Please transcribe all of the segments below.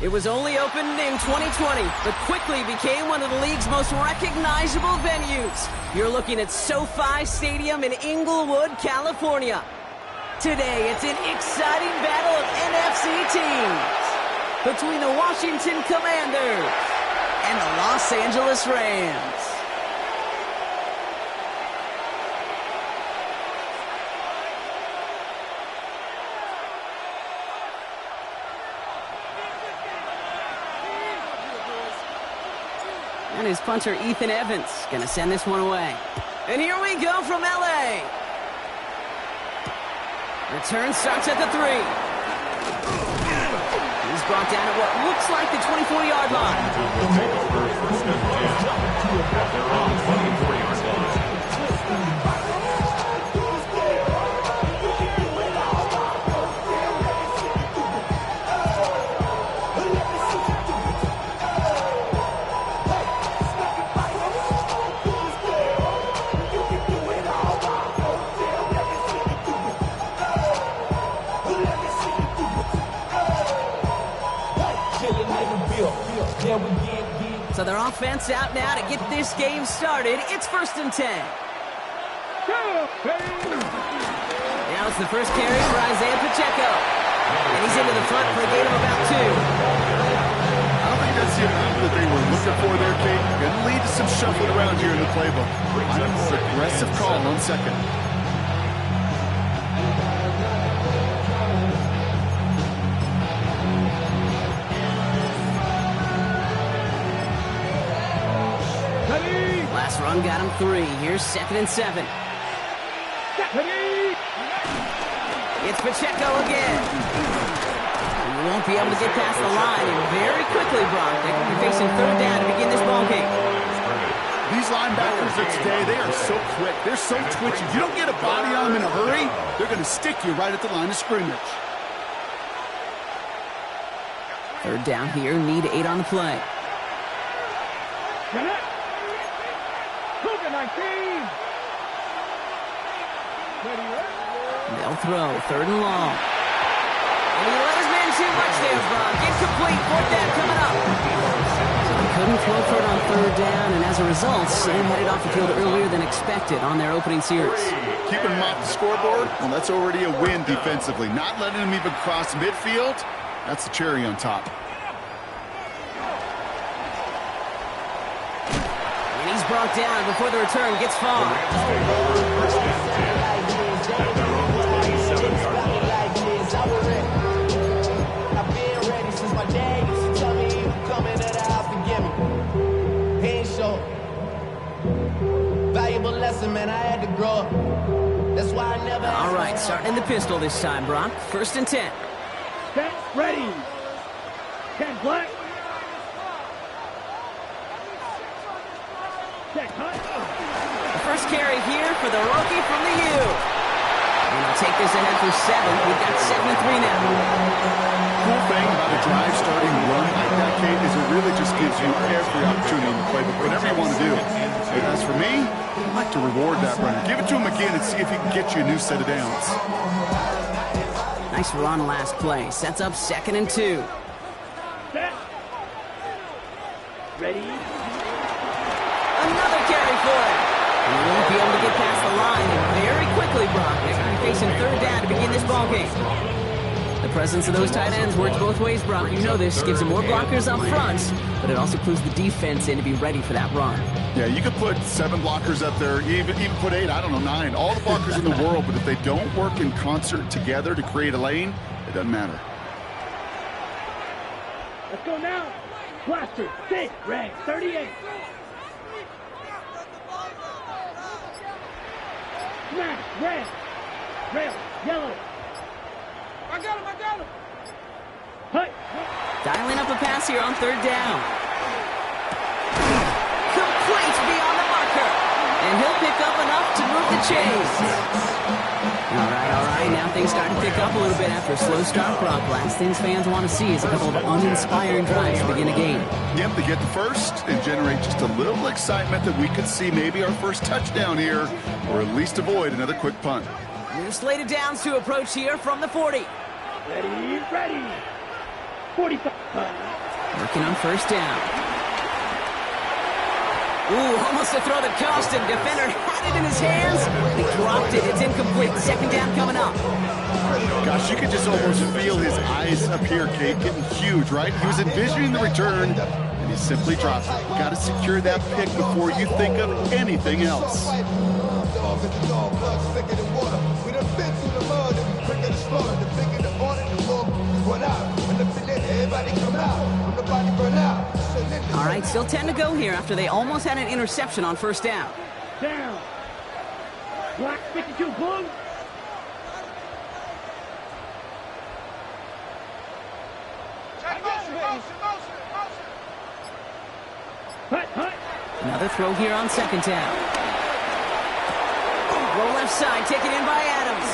It was only opened in 2020, but quickly became one of the league's most recognizable venues. You're looking at SoFi Stadium in Inglewood, California. Today, it's an exciting battle of NFC teams between the Washington Commanders and the Los Angeles Rams. And his punter, Ethan Evans, going to send this one away. And here we go from L.A. Return starts at the 3. He's brought down at what looks like the 24-yard line. They're on the 24-yard line. So their offense out now to get this game started. It's 1st and 10. Now it's the first carry for Isaiah Pacheco. And he's into the front for a gain of about 2. I don't think that's the amount that they were looking for there, Kate. Going to lead to some shuffling around here in the playbook. I'm a more aggressive call on 2nd. Last run got him 3. Here's 2nd and 7. It's Pacheco again. He won't be able to get past the line, and very quickly, Brock, they will be facing 3rd down to begin this ball game. These linebackers of today, they are so quick. They're so twitchy. If you don't get a body on them in a hurry, they're going to stick you right at the line of scrimmage. 3rd down here, need 8 on the play. They'll throw, 3rd and long. And he let his man too much there, Brock. Incomplete, 4th down coming up. So they couldn't throw for it on 3rd down, and as a result, Sam headed off the field earlier than expected on their opening series. Keeping them off the scoreboard, well, that's already a win defensively. Not letting them even cross midfield, that's the cherry on top. And he's brought down before the return gets far. Man, I had to grow up. That's why I never. All right, starting in the pistol this time, Brock. 1st and 10. Set, ready. 10 black. Set, cut. The first carry here for the rookie from the U. And they'll take this ahead for 7. We've got 7-3 now. Cool thing about a drive starting run like that, Kate, is it really just gives you every opportunity to play whatever you want to do. As for me, I'd like to reward that runner. Give it to him again and see if he can get you a new set of downs. Nice run last play. Sets up 2nd and 2. Set. Ready. Another carry for him. He won't be able to get past the line, and very quickly, Brock, they're going to be facing 3rd down to begin this ball game. The presence of those tight ends works both ways, Brock. You know this. Gives them more blockers up front, but it also clues the defense in to be ready for that run. Yeah, you could put 7 blockers up there, even put 8, I don't know, 9. All the blockers in the world, but if they don't work in concert together to create a lane, it doesn't matter. Let's go now. Blaster, 6, red, 38. Smash, red, rail, yellow. I got him. Hut. Dialing up a pass here on 3rd down. Complete beyond the marker. And he'll pick up enough to move the chains. All right. Now things start to pick up a little bit after a slow start, Brock. Last things fans want to see is a couple of uninspiring drives to begin a game. Yep, to get the first and generate just a little excitement that we could see maybe our first touchdown here, or at least avoid another quick punt. New slated downs to approach here from the 40. Ready. 45. Working on first down. Ooh, almost a throw that cost him. Defender had it in his hands. He dropped it. It's incomplete. Second down coming up. Gosh, you could just almost feel his eyes up here, Kate, getting huge, right? He was envisioning the return, and he simply dropped it. Got to secure that pick before you think of anything else. All right, still 10 to go here after they almost had an interception on first down. Down. Black 52 blue. Hut, hut. Another throw here on second down. Roll left side, taken in by Adams.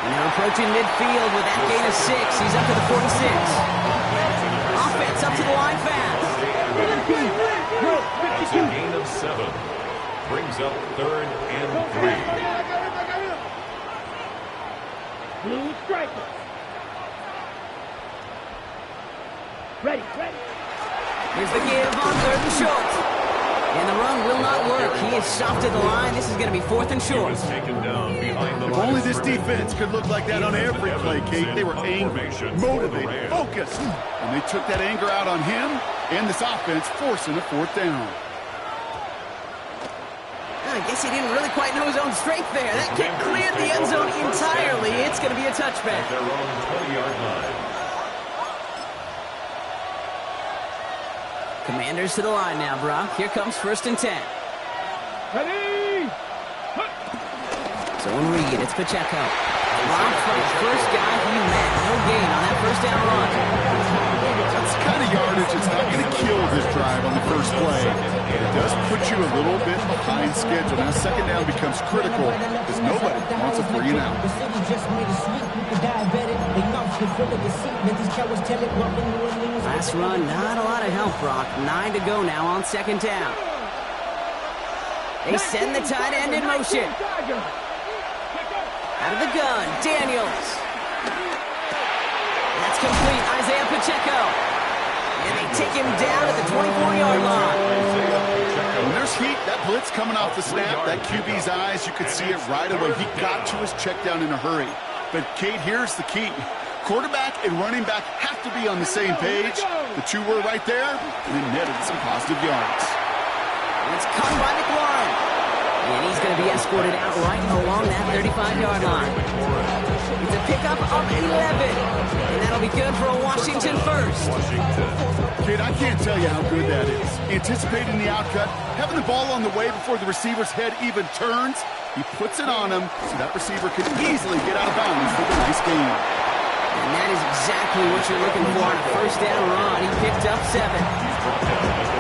And they're approaching midfield with that gain of 6. He's up to the 46. Offense up to the line fast. That's a gain of 7. Brings up 3rd and 3. Blue striker. Ready, ready. Here's the give on 3rd and short. And the run will not work. He is stopped at the line. This is going to be 4th and short. Was taken down behind the If line only of this scrimmage. defense could look like that on every play, Kate. They were angry, motivated, focused. And they took that anger out on him and this offense, forcing a 4th down. I guess he didn't really quite know his own strength there. That kick cleared the end zone entirely. It's going to be a touchback. Their own 20-yard line. Commanders to the line now, Brock. Here comes 1st and 10. Ready. Zone read. It's Pacheco. Brock for the first guy he met. No gain on that first down run. That's the kind of yardage that's not going to kill this drive on the first play. It does put you a little bit behind schedule. Now, second down becomes critical because nobody wants a 3 and out. Last run, not a lot of help, Brock. 9 to go now on second down. They send the tight end in motion. Out of the gun, Daniels. That's complete, Isaiah Pacheco. And they take him down at the 24-yard line. When there's heat, that blitz coming off the snap, that QB's eyes, you could see it right away. He got to his check down in a hurry. But, Kate, here's the key. Quarterback and running back have to be on the same page. The two were right there, and they netted some positive yards. It's caught by McLaurin. And he's going to be escorted out right along that 35-yard line. It's a pickup of 11. And that'll be good for a Washington first. Kid, I can't tell you how good that is. Anticipating the outcut, having the ball on the way before the receiver's head even turns. He puts it on him so that receiver can easily get out of bounds for the nice gain. And that is exactly what you're looking for on a first down run. He picked up 7.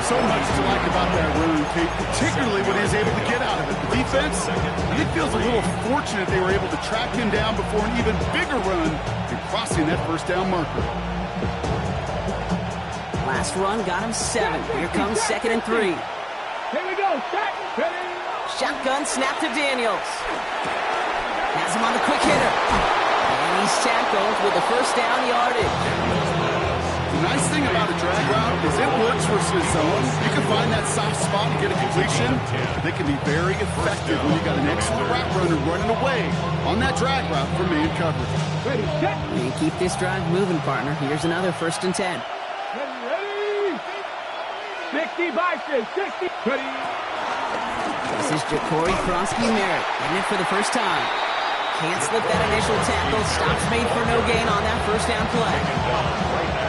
So much to like about that run, Kate, particularly what he was able to get out of it. The defense, I think, feels a little fortunate they were able to track him down before an even bigger run and crossing that first down marker. Last run got him 7. Here comes 2nd and 3. Here we go. Set. Ready. Shotgun snap to Daniels. Has him on the quick hitter. And he's tackled with the first down yardage. The nice thing about a drag route is it works versus zone. You can find that soft spot and get a completion. They can be very effective when you got an excellent route runner running away on that drag route for man coverage. Ready. Set. And keep this drive moving, partner. Here's another 1st and 10. Ready. 60 boxes. 60. Ready. This is Ja'Cory Kronsky-Merritt, getting it for the first time. Can't slip that initial tackle. Stops made for no gain on that first down play.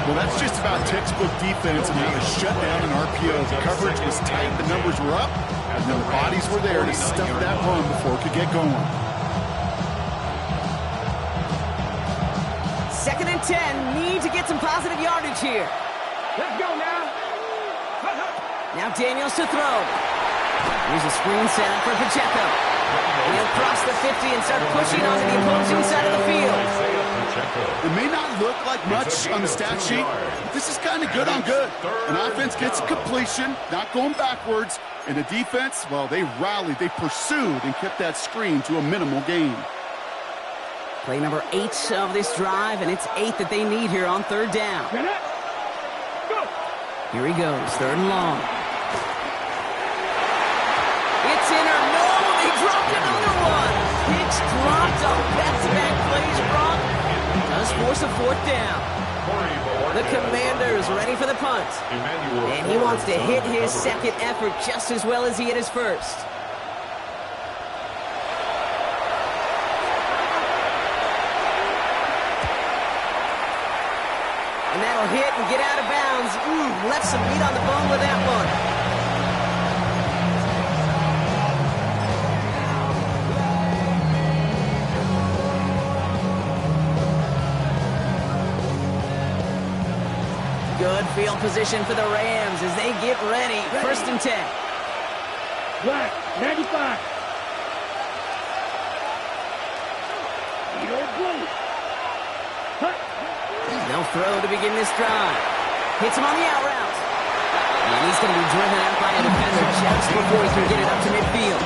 Well, that's just about textbook defense and how to shut down an RPO. The coverage was tight, the numbers were up, and then the bodies were there to stuff that run before it could get going. 2nd and 10. Need to get some positive yardage here. Let's go now. Hut, hut. Now Daniels to throw. Here's a screen set up for Pacheco. He'll cross the 50 and start pushing onto the opposing side of the field. It may not look like much on the stat sheet, but this is kind of good on good. An offense gets completion, not going backwards, and the defense, well, they rallied, they pursued, and kept that screen to a minimal gain. Play number 8 of this drive, and it's 8 that they need here on 3rd down. Get up. Go. Here he goes, 3rd and long. It's in or no, they dropped another one. Hicks dropped on back-to-back plays, Brock. Does force a 4th down. The Commanders ready for the punt. And he wants to hit his second effort just as well as he hit his first. And that'll hit and get out of bounds. Left some meat on the bone with that one. Good field position for the Rams as they get ready. 1st and 10. Black, 95. Blue. Cut. They'll throw to begin this drive. Hits him on the out route. And he's going to be driven out by a defender just before he can get it up to midfield.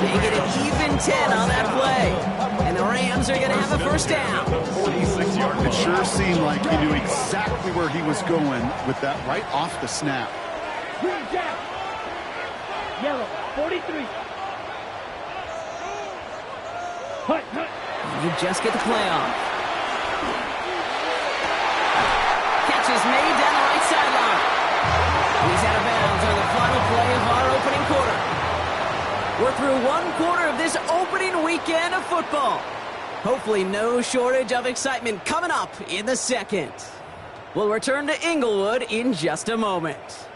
They get an even 10 on that play. And the Rams are going to have a 1st down. 46 yards. It sure seemed like he knew exactly where he was going with that right off the snap. Green jack. Yellow, 43. Hut. You just get the play off. Catch is made down the right sideline. He's out of bounds on the final play of our opening quarter. We're through 1 quarter of this opening weekend of football. Hopefully no shortage of excitement coming up in the 2nd. We'll return to Inglewood in just a moment.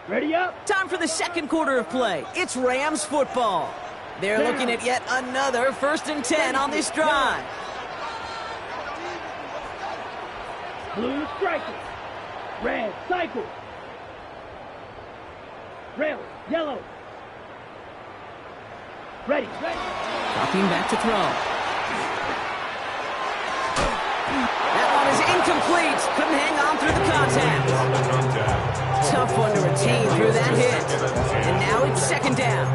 Ready up. Time for the 2nd quarter of play. It's Rams football. They're looking at yet another 1st and 10 on this drive. Blue striker. Red cycle. Rail, yellow. Ready. Dropping back to throw. That one is incomplete. Couldn't hang on through the contact. Tough one to retain through that hit. And now it's 2nd down.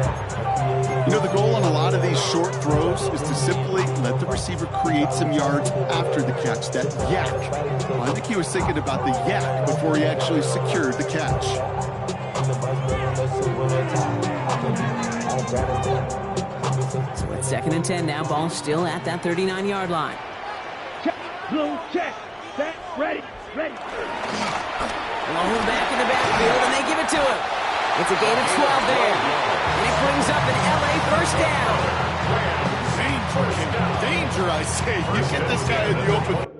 You know, the goal on a lot of these short throws is to simply let the receiver create some yards after the catch, that yak. Well, I think he was thinking about the yak before he actually secured the catch. So it's 2nd and 10 now. Ball still at that 39-yard line. Check. Blue check. Set. Ready. Blown back in the backfield, and they give it to him. It's a gain of 12 there. And it brings up an LA 1st down. Danger, I say. You get this guy in the open.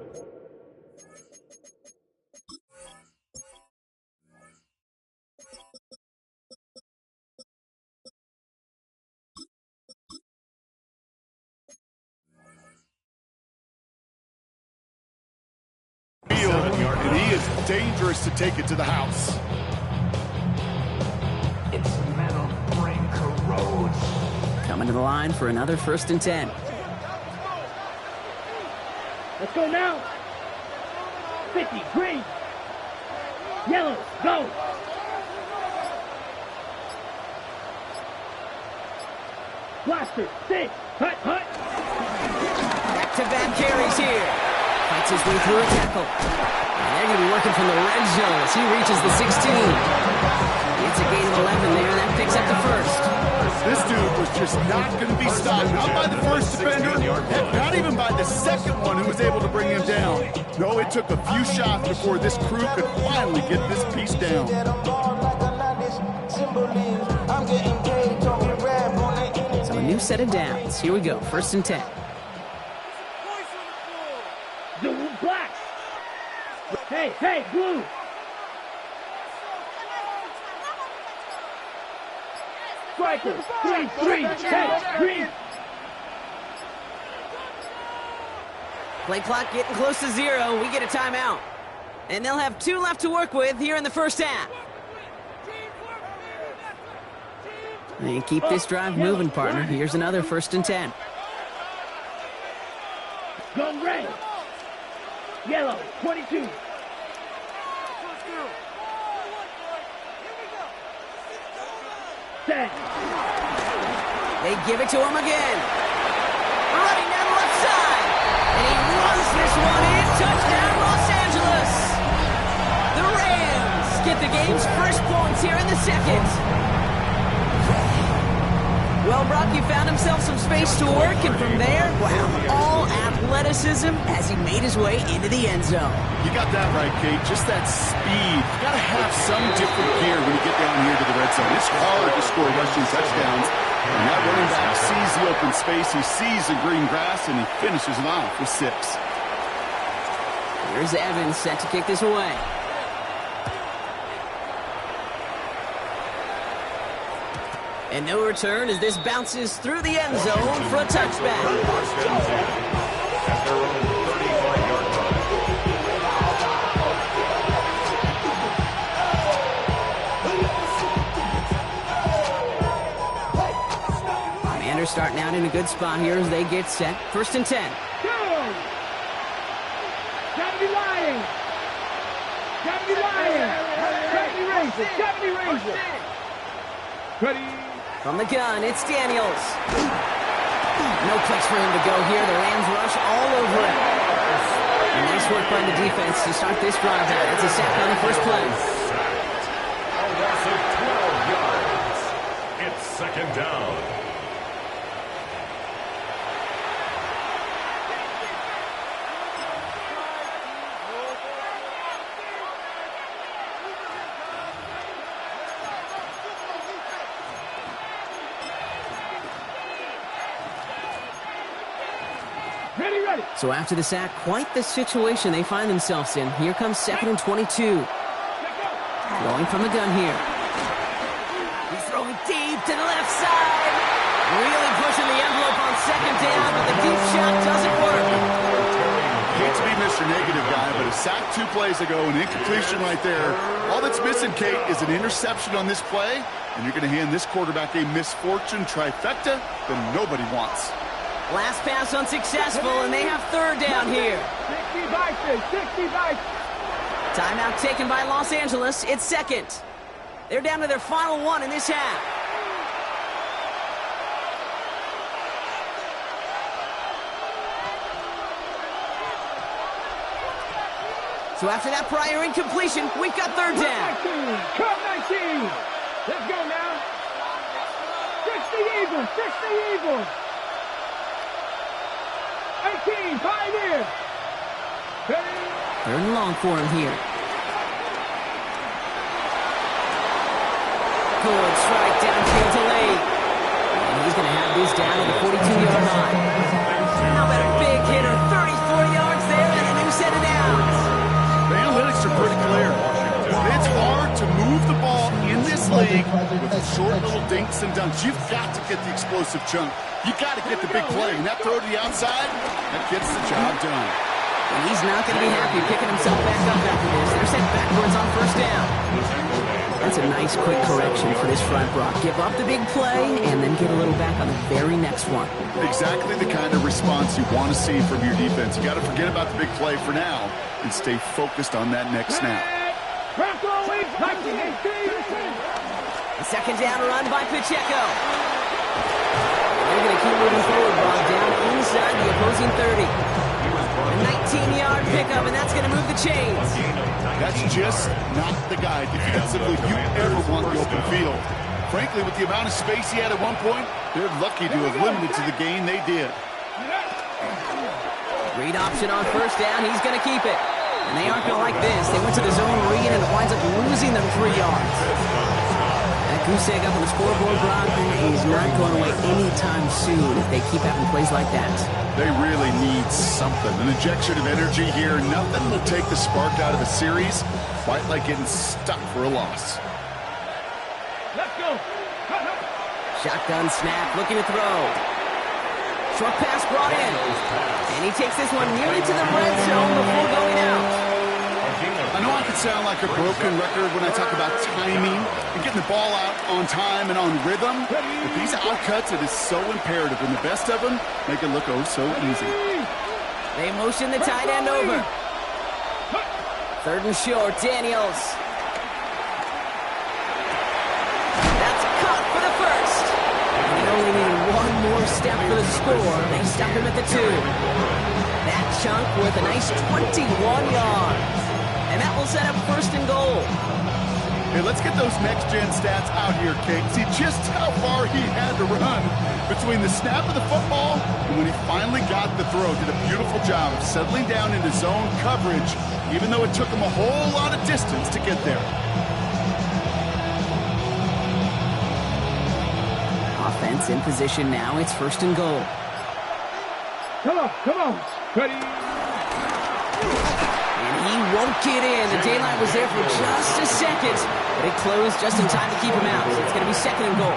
And he is dangerous to take it to the house. Its metal frame corrodes. Coming to the line for another 1st and 10. Let's go now. 50, green. Yellow, go. Blaster, 6, hut. Back-to-back carries here. Fights his way through a tackle. And they're going to be working from the red zone as he reaches the 16. It's a gain of 11 there, and that picks up the 1st. This dude was just not going to be stopped. Not by the first defender, heck, not even by the second one who was able to bring him down. No, it took a few shots before this crew could finally get this piece down. So a new set of downs. Here we go, 1st and 10. The black. Hey, blue. Striker, 3, hey, green. Play clock getting close to 0. We get a timeout. And they'll have 2 left to work with here in the 1st half. And keep this drive moving, partner. Here's another 1st and 10. Gun red. Yellow, 22. Set. They give it to him again. Running down the left side. And he runs this one in. Touchdown, Los Angeles. The Rams get the game's first points here in the second. Well, Brock, he found himself some space to work, and from there, wow, all athleticism as he made his way into the end zone. You got that right, Kate. Just that speed. You got to have some different gear when you get down here to the red zone. It's hard to score rushing touchdowns. And that running back sees the open space, he sees the green grass, and he finishes it off with 6. Here's Evans set to kick this away. And no return as this bounces through the end zone for a touchback. At their own 35-yard line. Commanders starting out in a good spot here as they get set. 1st and 10. Go! Gotta be lying! Gotta be lying! Gotta be racing! Gotta be racing! Ready? From the gun, it's Daniels. No place for him to go here. The Rams rush all over him. And nice work by the defense to start this drive out. It's a sack on the first play. A loss of 12 yards. It's 2nd down. Ready, ready! So after the sack, quite the situation they find themselves in. Here comes 2nd and 22. Going from the gun here. He's throwing deep to the left side. Really pushing the envelope on 2nd down, but the deep shot doesn't work. Hate to be Mr. Negative guy, but a sack 2 plays ago, an incompletion right there. All that's missing, Kate, is an interception on this play, and you're going to hand this quarterback a misfortune trifecta that nobody wants. Last pass unsuccessful, and they have 3rd down here. 60 Vikings! 60 Vikings! Timeout taken by Los Angeles. It's 2nd. They're down to their final 1 in this half. So after that prior incompletion, we've got 3rd down. 19! 19! Let's go now! 60 Eagles! 60 Eagles! 18, Pioneer! 3rd and long for him here. Good strike downfield to late. And he's going to have this down at the 42-yard line. How about a big hitter? 34 yards there and a new set of downs. The analytics are pretty clear. It's hard to move the ball in this league with the short little dinks and dunks. You've got to get the explosive chunk. You got to get the big play. And that throw to the outside, that gets the job done. And he's not going to be happy picking himself back up after this. They're sent backwards on 1st down. That's a nice quick correction for this front, Brock. Give up the big play and then get a little back on the very next one. Exactly the kind of response you want to see from your defense. You got to forget about the big play for now and stay focused on that next snap. A 2nd down run by Pacheco. They're going to keep moving forward, Brock, down inside the opposing 30. A 19-yard pickup, and that's going to move the chains. That's just not the guy defensively you ever want the open field. Frankly, with the amount of space he had at one point, they're lucky to have limited to the gain they did. Read option on 1st down. He's going to keep it. And they aren't going to like this. They went to the zone read, and it winds up losing them 3 yards. That goose egg up on the scoreboard, Brock, is not going away anytime soon if they keep having plays like that. They really need something. An injection of energy here. Nothing will take the spark out of a series quite like getting stuck for a loss. Let's go! Shotgun snap, looking to throw. Short pass brought in. And he takes this one nearly to the red zone before going out. I know I could sound like a broken record when I talk about timing and getting the ball out on time and on rhythm, but these outcuts, it is so imperative, and the best of them make it look oh so easy. They motion the tight end over. 3rd and short, Daniels. That's caught for the first. And they only need step for the score. They stop him at the 2. That chunk worth a nice 21 yards. And that will set up first and goal. Hey, let's get those next-gen stats out here, Kate. See just how far he had to run between the snap of the football and when he finally got the throw. Did a beautiful job of settling down into zone coverage, even though it took him a whole lot of distance to get there. Offense in position now. It's first and goal. Come on. Ready? And he won't get in. The daylight was there for just a second, but it closed just in time to keep him out. So it's going to be second and goal.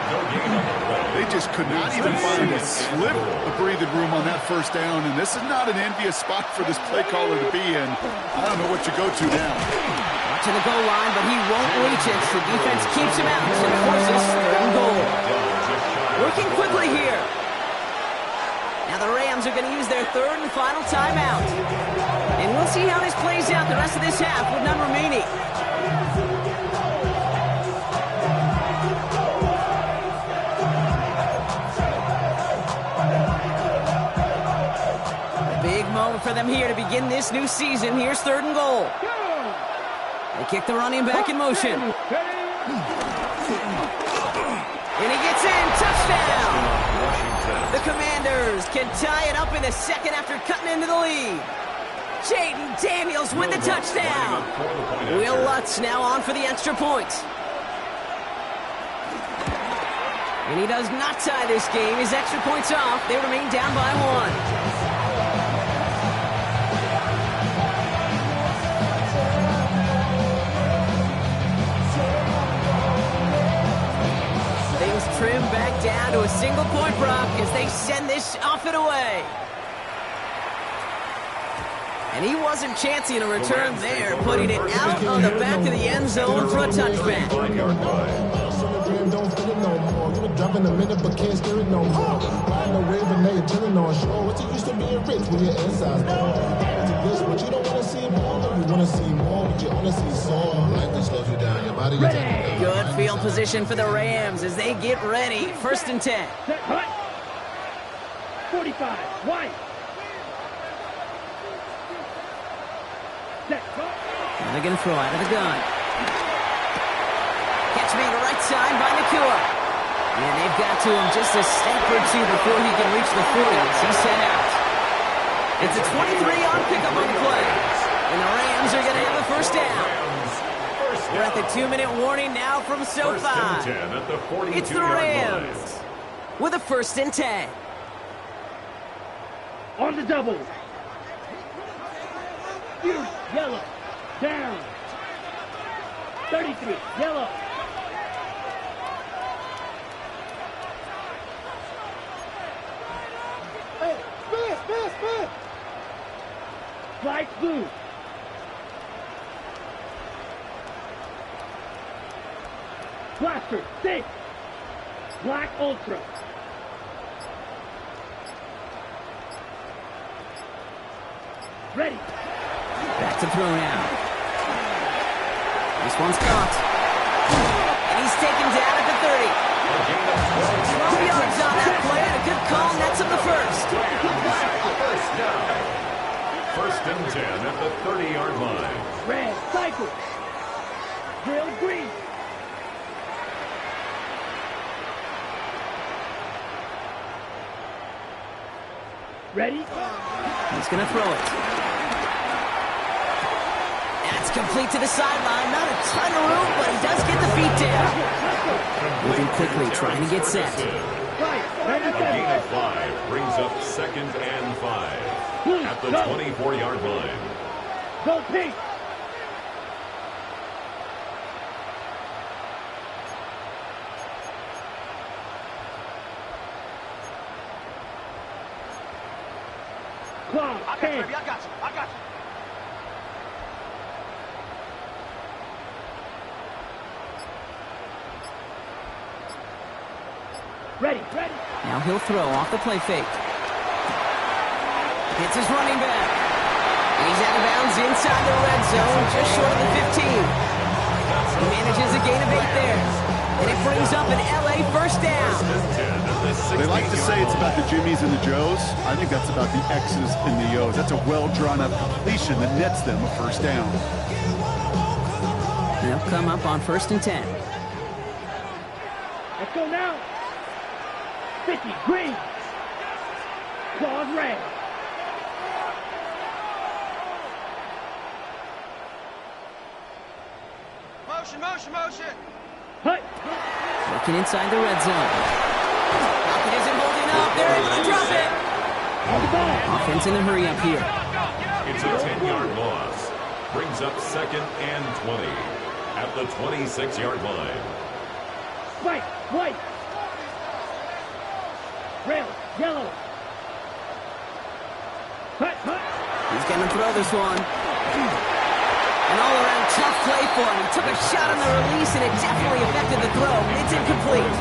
They just could not even find a sliver of breathing room on that first down, and this is not an envious spot for this play caller to be in. I don't know what you go to now. Up to the goal line, but he won't reach it. The defense keeps him out, so it forces third and goal. Working quickly here. Now the Rams are going to use their third and final timeout. And we'll see how this plays out the rest of this half with none remaining. A big moment for them here to begin this new season. Here's third and goal. They kick the running back in motion. And he gets in. Touchdown. The Commanders can tie it up in the second after cutting into the lead. Jaden Daniels with the touchdown. Will Lutz now on for the extra point. And he does not tie this game. His extra point's off. They remain down by 1. Trim back down to a single-point prop as they send this off and away. And he wasn't chancing a return there, putting it out on the back of the end zone for a touchback. Good field position for the Rams as they get ready. First and 10. 45, wide. Now they're going to throw out of the gun. Catch made to right side by Nakua. And they've got to him just a step or two before he can reach the 40 as he's set out. It's a 23-yard pickup on the play. And the Rams are going to have a first down. We're at the 2-minute warning now from SoFi. It's the Rams with a first and 10. On the double. Yellow. Down. 33. Yellow. Hey, spin. Flight blue. Blaster, 6. Black Ultra. Ready. Back to throw now. This one's caught. And he's taken down at the 30. 2 yards on that play, and a good call nets him the first. First and 10 at the 30-yard line. Red, cycle. Drill, green. Ready? He's going to throw it. That's complete to the sideline. Not a ton of room, but he does get the feet down. Moving quickly, trying to get set. A gain of 5 brings up second and 5 at the 24-yard line. Go pink. Clock, I got you. Ready. Now he'll throw off the play fake. Hits his running back. He's out of bounds inside the red zone, just short of the 15. He manages a gain of 8 there. And it brings up an LA first down. They like to say it's about the Jimmies and the Joes. I think that's about the X's and the O's. That's a well-drawn-up completion that nets them a first down. They'll come up on 1st and 10. Let's go now. 50, green. Claws red. Motion, motion, motion. Hut. Looking inside the red zone. Pocket isn't holding up. They're able to drop it. On the ball. Offense in a hurry up here. It's a 10-yard loss. Brings up 2nd and 20 at the 26-yard line. White, white. Red, yellow. Hut, hut. He's going to throw this one. An all-around tough play for him. He took a shot on the release, and it definitely affected the throw. It's incomplete.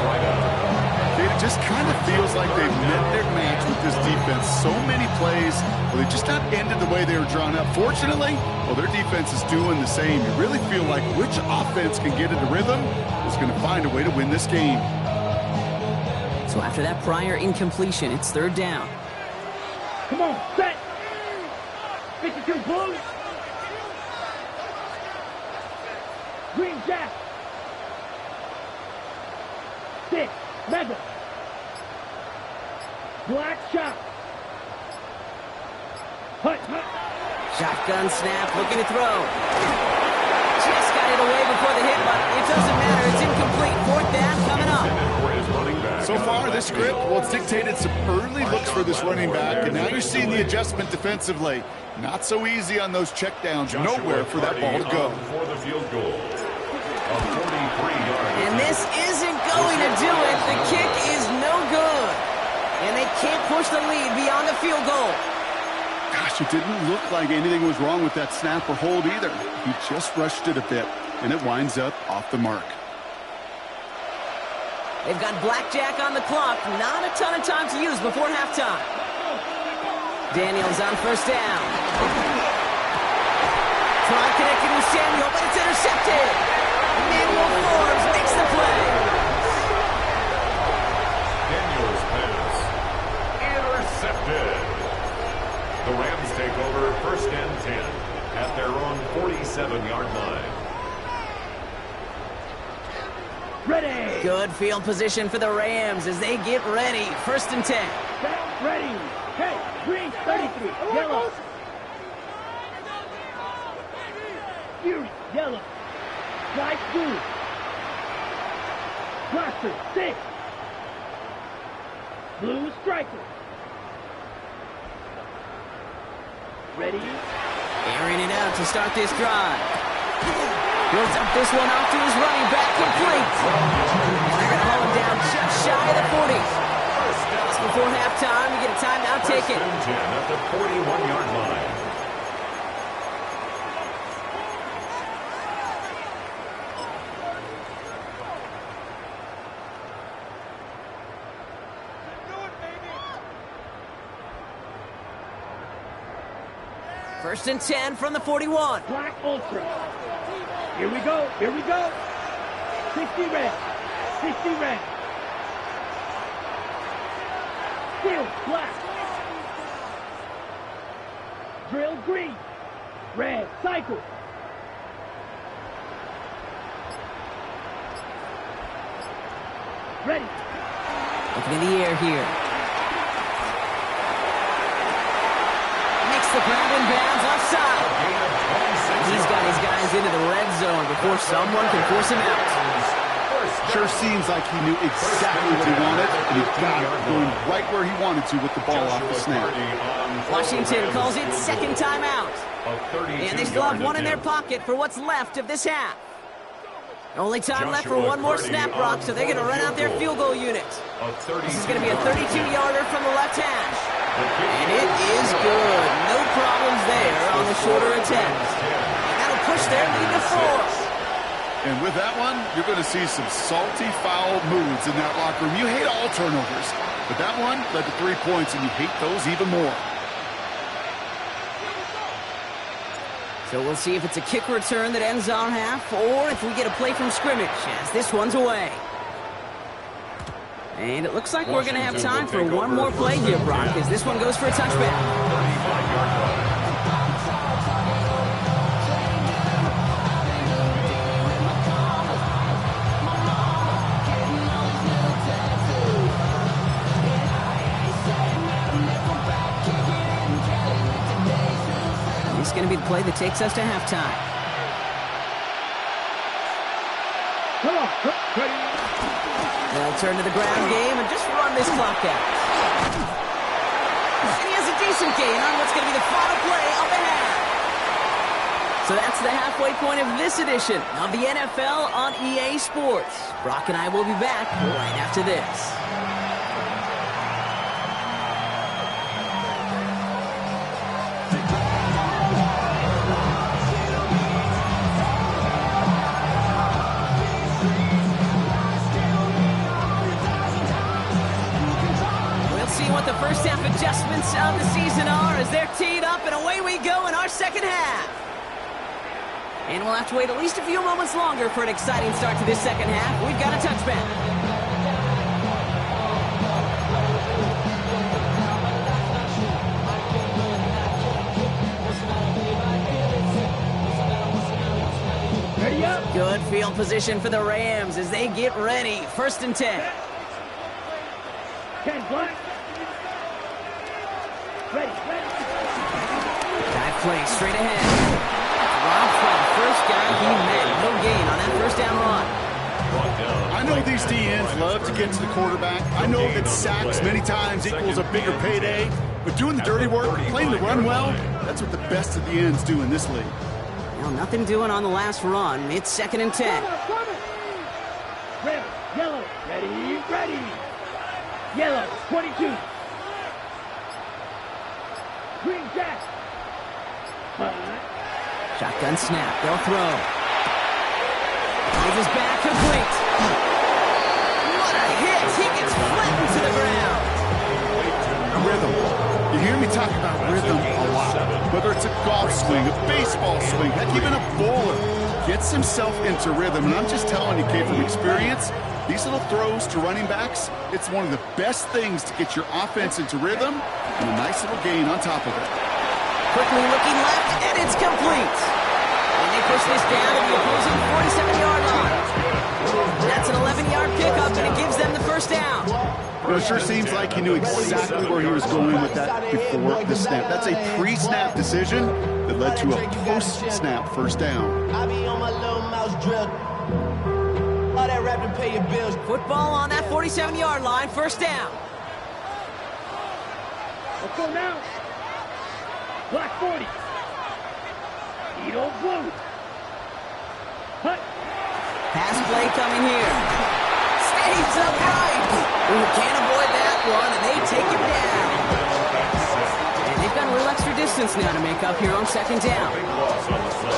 It just kind of feels like they've met their match with this defense. So many plays where they just not ended the way they were drawn up. Fortunately, well, their defense is doing the same. You really feel like which offense can get into rhythm is going to find a way to win this game. So after that prior incompletion, it's 3rd down. Come on, set. 52 blues. Green jack. 6, mega. Black shot. Hut, hut. Shotgun snap, looking to throw. Just got it away before the hit, but it doesn't matter. It's incomplete. 4th down coming up. So far, this script, well, it's dictated some early looks for this running back, and now you're seeing the adjustment defensively. Not so easy on those checkdowns. Nowhere for that ball to go. For the field goal. A 43-yard. And this isn't going to do it. The kick is no good. And they can't push the lead beyond the field goal. Gosh, it didn't look like anything was wrong with that snap or hold either. He just rushed it a bit, and it winds up off the mark. They've got blackjack on the clock. Not a ton of time to use before halftime. Daniels on 1st down. Trying connected with Samuel, but it's intercepted. Emmanuel Forbes makes the play. Daniels pass. Intercepted. The Rams take over 1st and 10 at their own 47-yard line. Ready. Good field position for the Rams as they get ready. 1st and 10. Set, ready. Hey, green, 33. Yellow. Fury, yellow. White, blue. Blaster, 6. Blue striker. Ready. Airing it out to start this drive. Builds up this one off to his running back, complete. And they're going to haul him down just shy of the 40. Just before halftime, we get a timeout taken. 1st and 10 at the 41-yard line. First and 10 from the 41. Black Ultra. Here we go. Here we go. 60 red. 60 red. Steel black. Drill green. Red. Cycle. Ready. Looking in the air here. Makes the ground in bounds offside. He's got his guys into the red zone before someone can force him out. Sure seems like he knew exactly what he wanted, and he got it going right where he wanted to with the ball off the snap. Washington calls it 2nd timeout. And they still have one in their pocket for what's left of this half. Only time left for one more snap, Brock, so they're going to run out their field goal unit. This is going to be a 32-yarder from the left hash. And it is good. No problems there on the shorter attempt. And that'll push their lead to 4. And with that one, you're going to see some salty, foul moves in that locker room. You hate all turnovers, but that one led to 3 points, and you hate those even more. So we'll see if it's a kick return that ends our half, or if we get a play from scrimmage, as this one's away. And it looks like we're going to have time for one more play here, Brock, as this one goes for a touchback. This is going to be the play that takes us to halftime. They'll turn to the ground game and just run this clock out. And he has a decent gain on what's going to be the final play of the half. So that's the halfway point of this edition of the NFL on EA Sports. Brock and I will be back right after this. What the first half adjustments of the season are as they're teed up, and away we go in our second half. And we'll have to wait at least a few moments longer for an exciting start to this second half. We've got a touchback. Ready up. Good field position for the Rams as they get ready. 1st and 10. 10 blunt. Ready. Dive play straight ahead. Rob from first guy he met. No gain on that first down run. I know these DNs love to get to the quarterback. I know that sacks many times equals a bigger payday. But doing the dirty work, playing the run well, that's what the best of the ends do in this league. Well, nothing doing on the last run. It's 2nd and 10. Red, yellow, ready. Yellow, 22. Green jack. Shotgun snap. They'll throw. Leaves his back complete. What a hit. He gets flattened to the ground. Rhythm. You hear me talk about rhythm a lot. Whether it's a golf swing, a baseball swing, heck, even a bowler gets himself into rhythm. And I'm just telling you, kid, from experience, these little throws to running backs, it's one of the best things to get your offense into rhythm and a nice little gain on top of it. Quickly looking left, and it's complete. And they push this down to the opposing 47-yard line. That's an 11-yard pickup, and it gives them the first down. Well, it sure seems like he knew exactly where he was going with that before the snap. That's a pre-snap decision that led to a post-snap first down. I be on my little mouse drill. All that rap to pay your bills. Football on that 47-yard line, first down. Let's go now. Black 40. Edo blue. Hut. Pass play coming here. Stays upright. Ooh, can't avoid that one, and they take him down. And they've got a little extra distance now to make up here on 2nd down.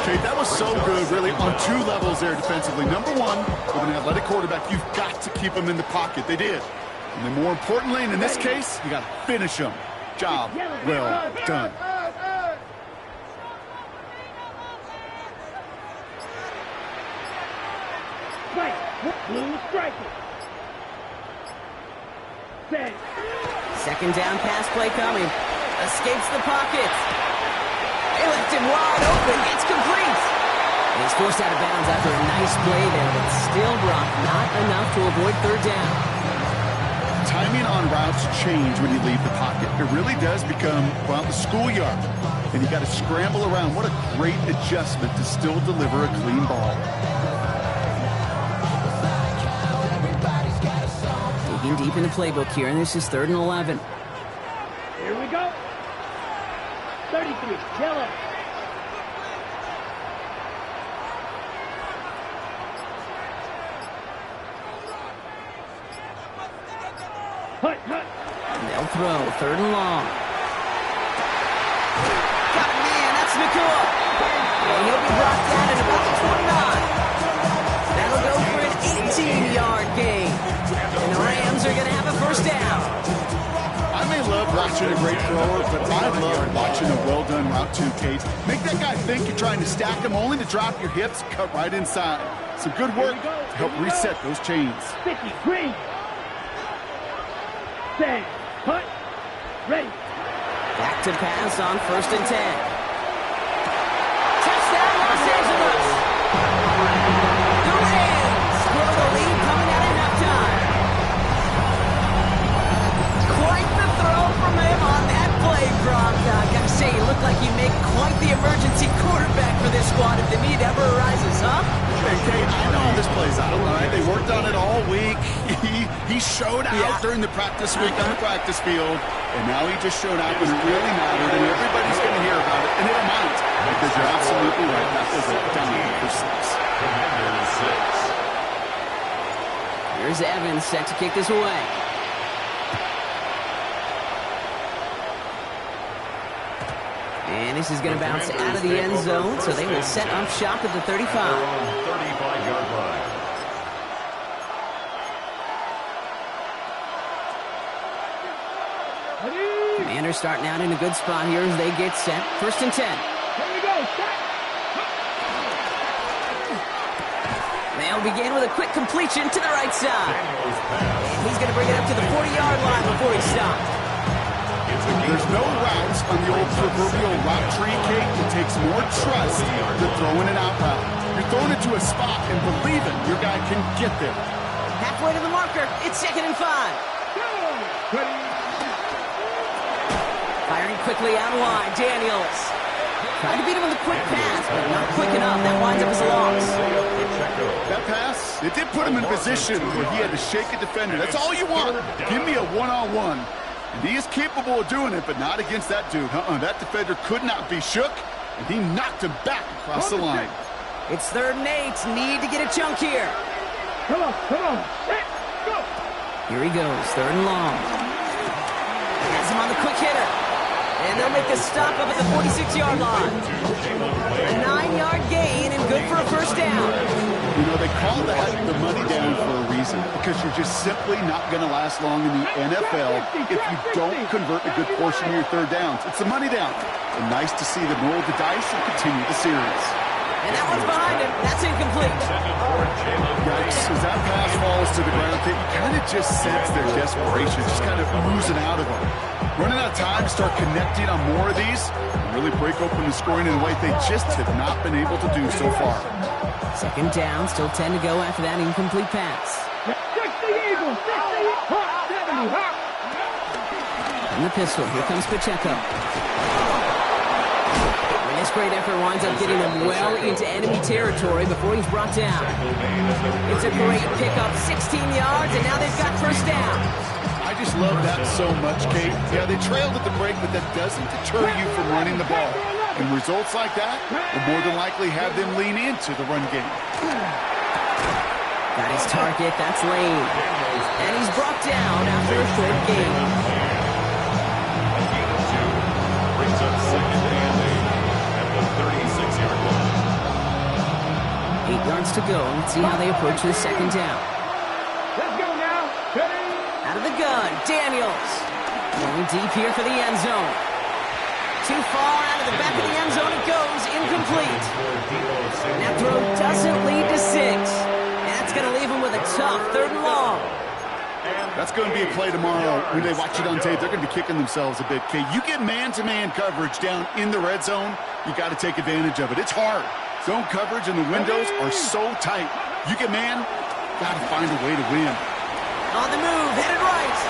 Okay, that was so good, really, on 2 levels there defensively. Number one, with an athletic quarterback, you've got to keep him in the pocket. They did. And then more importantly, and in this case, you got to finish him. Job well done. Strike. Blue striker. Set. 2nd down pass play coming. Escapes the pocket. They left him wide open. It's complete. And he's forced out of bounds after a nice play there, but still, Brock, not enough to avoid 3rd down. Timing on routes change when you leave the pocket. It really does become, well, the schoolyard. And you got to scramble around. What a great adjustment to still deliver a clean ball. Digging deep in the playbook here, and this is 3rd and 11. Here we go. 33, yellow. Hut. And they'll throw, 3rd and long. Got a man, that's Nakua. And he'll be brought down at about the 29. That'll go for an 18-yard gain. And the Rams are going to have a first down. I may love love watching a great thrower, but I love watching a well-done route too, Kate. Make that guy think you're trying to stack him only to drop your hips, cut right inside. Some good work to help reset those chains. 50, green. Set, cut, ready. Back to pass on 1st and 10. Touchdown, Los Angeles! The Rams grow the lead coming out of halftime. Quite the throw from him on that play, Gronk. I gotta say, you look like you make quite the emergency quarterback for this squad if the need ever arises, huh? Hey, Kate, I know how this plays out, all right? They worked on it all week. He showed out during the practice week on the practice field, and now he just showed out when it really mattered, and everybody's going to hear about it, and they don't mind, because you're absolutely right. That was a down for 6. Here's Evans set to kick this away. And this is going to bounce out of the end zone, so they will set up shop at the 35. 35-yard line. Commanders starting out in a good spot here as they get set. 1st and 10. Here we go, set. They'll begin with a quick completion to the right side. And he's going to bring it up to the 40-yard line before he stops. There's no routes on the old proverbial route tree, Kate. It takes more trust than throwing an out route. You're throwing it to a spot and believing your guy can get there. Halfway to the marker. It's 2nd and 5. Firing quickly out wide. Daniels. Trying to beat him with a quick pass, but not quick enough. That winds up as a loss. That pass, it did put him in a position where he had to shake a defender. That's all you want. Give me a one-on-one. And he is capable of doing it, but not against that dude. That defender could not be shook, and he knocked him back across the line. It's 3rd and 8. Need to get a chunk here. Come on, set, go. Here he goes, 3rd and long. Has him on the quick hitter. And they'll make the stop up at the 46-yard line. A 9-yard gain and good for a 1st down. You know, they call that the money down for a reason, because you're just simply not going to last long in the NFL if you don't convert a good portion of your 3rd downs. It's the money down. And nice to see them roll the dice and continue the series. And that one's behind him. That's incomplete. Yikes. As that pass falls to the ground, you kind of just sense their desperation, just kind of oozing out of them. Running out of time to start connecting on more of these and really break open the scoring in a way they just have not been able to do so far. 2nd down, still 10 to go after that incomplete pass. 60 Eagles, 60, hot, 70, hot. And the pistol, here comes Pacheco. And this great effort winds up getting him well into enemy territory before he's brought down. It's a great pickup, 16 yards, and now they've got 1st down. I just love that so much, Kate. Yeah, they trailed at the break, but that doesn't deter you from running the ball. And results like that will more than likely have them lean into the run game. Got his target, that's Lane. And he's brought down after a short gain. Brings up 2nd and 8 at the 36-yard line. 8 yards to go. Let's see how they approach this 2nd down. Let's go now. Ready? Out of the gun, Daniels. Going deep here for the end zone. Too far out of the back of the end zone it goes, incomplete. And that throw doesn't lead to 6. And that's going to leave him with a tough 3rd and long. That's going to be a play tomorrow. When they watch it on tape, they're going to be kicking themselves a bit. Okay, you get man-to-man coverage down in the red zone, you got to take advantage of it. It's hard. Zone coverage and the windows are so tight. You get man, got to find a way to win. On the move, headed right.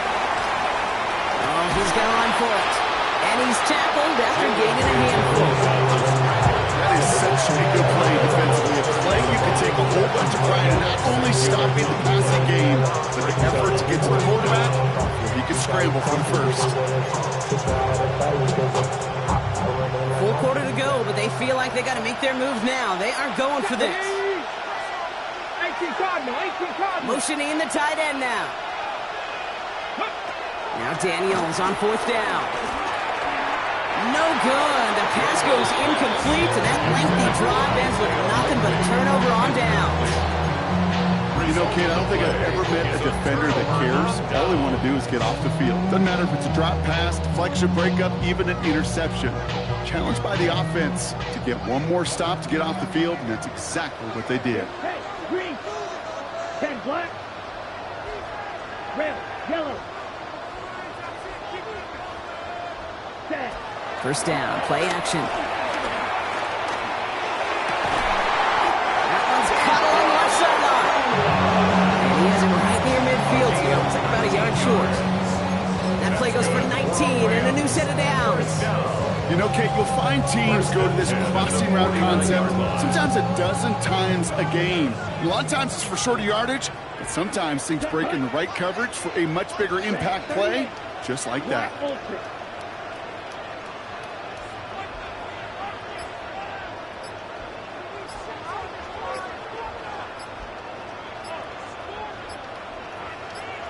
Oh, he's going to run for it. And he's tackled after gaining a handful. That is such a good play defensively. A play you can take a whole bunch of pride in not only stopping the passing game, but the effort to get to the quarterback, he can scramble from 1st. Full quarter to go, but they feel like they got to make their move now. They are going for this. 18 Cardinal. Motioning in the tight end now. Now Daniels on 4th down. No good. The pass goes incomplete, and that lengthy drive ends with nothing but a turnover on down. You know, kid, I don't think I've ever met a defender that cares. All they want to do is get off the field. Doesn't matter if it's a drop pass, deflection, breakup, even an interception. Challenged by the offense to get one more stop to get off the field, and that's exactly what they did. Hey, green. 10 black. Red, yellow. Set. First down, play action. That one's cut along left sideline. And he has it right near midfield here. Looks like about a yard short. That play goes for 19 and a new set of downs. You know, Kate, you'll find teams go to this crossing route concept sometimes a dozen times a game. A lot of times it's for shorter yardage, but sometimes things break in the right coverage for a much bigger impact play, just like that.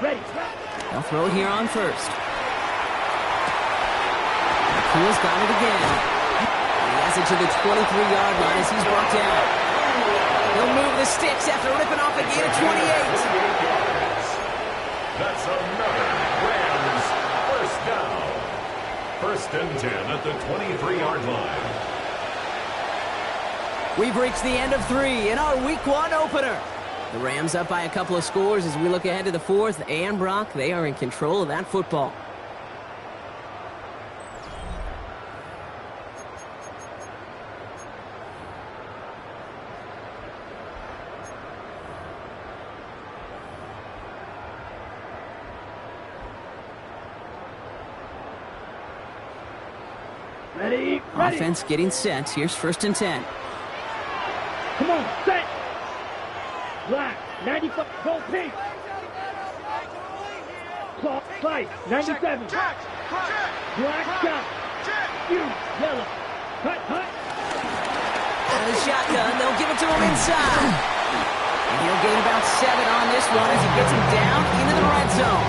Ready. They'll throw it here on first. McCool's got it again. He has it to the 23-yard line as he's brought down. He'll move the sticks after ripping off a gain of 28. That's another Rams first down. First and 10 at the 23-yard line. We've reached the end of 3 in our Week 1 opener. The Rams up by a couple of scores as we look ahead to the 4th. And Brock, they are in control of that football. Ready. Offense getting set. Here's first and 10. Come on, set. Black, 95, go pink. Clock, fight, 97. Black, shot. You, yellow. Cut. Out of the shotgun, they'll give it to him inside. And he'll gain about 7 on this one as he gets him down into the red zone.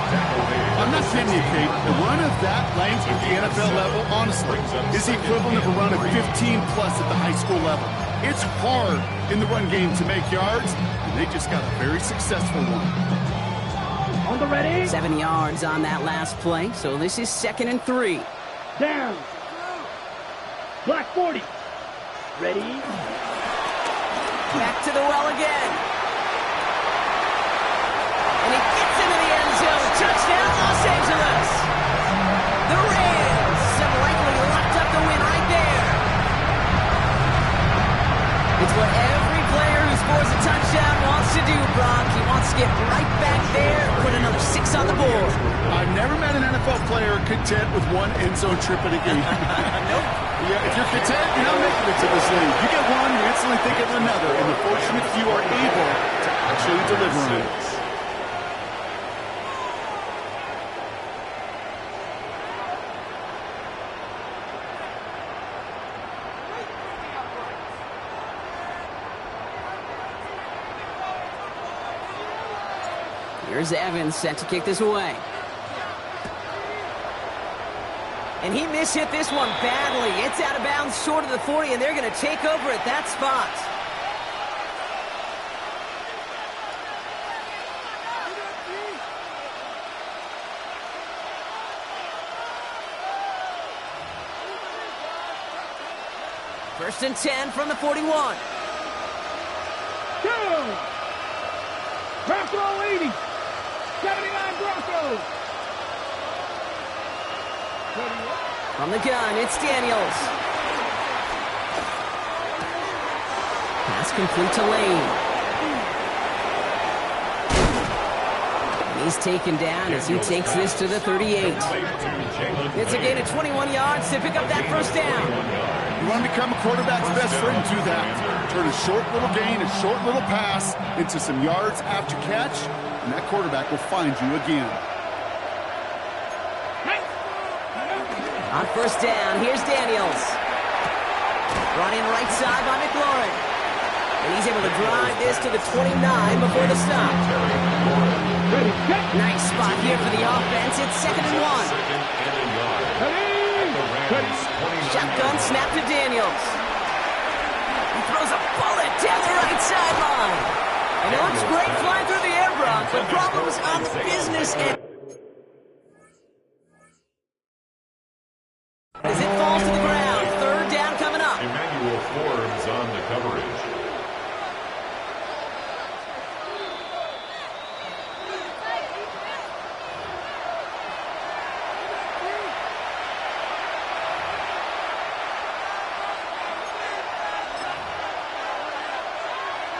I'm not kidding you, Kate. A run of that length at the NFL level, honestly, is the equivalent of a run of 15-plus at the high school level. It's hard in the run game to make yards, and they just got a very successful one. On the ready. 7 yards on that last play, so this is 2nd and 3. Down. Black 40. Ready. Back to the well again. And he gets into the end zone. Touchdown, Los Angeles. The Rams have likely locked up the win right there. It's what every player who scores a touchdown wants to do, Brock. He wants to get right back there and put another 6 on the board. I've never met an NFL player content with one end zone trip in a game. Nope. Yeah, if you're content, you're not making it to this league. You get one, you instantly think of another, and the fortunate few are able to actually deliver on it. Here's Evans set to kick this away. And he mishit this one badly. It's out of bounds short of the 40, and they're going to take over at that spot. First and 10 from the 41. Two. Bronco 80. 79 Broncos. From the gun, it's Daniels. Pass complete to Lane. And he's taken down as he takes this to the 38. It's a gain of 21 yards to pick up that first down. You want to become a quarterback's best friend, do that. Turn a short little gain, a short little pass into some yards after catch, and that quarterback will find you again. On first down, here's Daniels. Brought in right side by McLaurin. And he's able to drive this to the 29 before the stop. Nice spot here for the offense. It's 2nd and 1. Shotgun snap to Daniels. He throws a bullet down the right sideline. And it looks great problems on the business end. As it falls to the ground, third down coming up. Emmanuel Forbes on the coverage.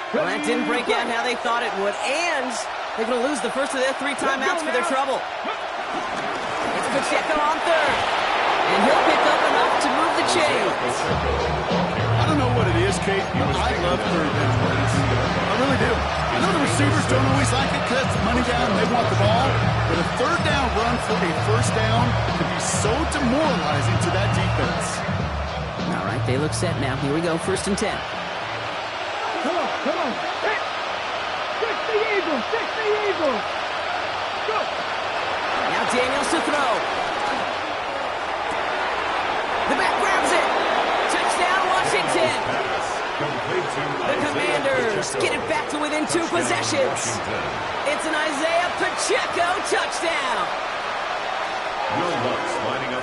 Well, that didn't break out how they thought it would, and they're going to lose the first of their 3 timeouts for their trouble. It's Pacheco on third, and he'll pick up enough to move the chains. I don't know what it is, Kate. I love third down runs. I really do. I know the receivers don't always like it because money down, they want the ball. But a third down run for a first down can be so demoralizing to that defense. All right, they look set now. Here we go, 1st and 10. Come on. Fix the Eagles. Go. Now Daniels to throw. The back grabs it. Touchdown, Washington. The Commanders get it back to within 2 possessions. It's an Isaiah Pacheco touchdown.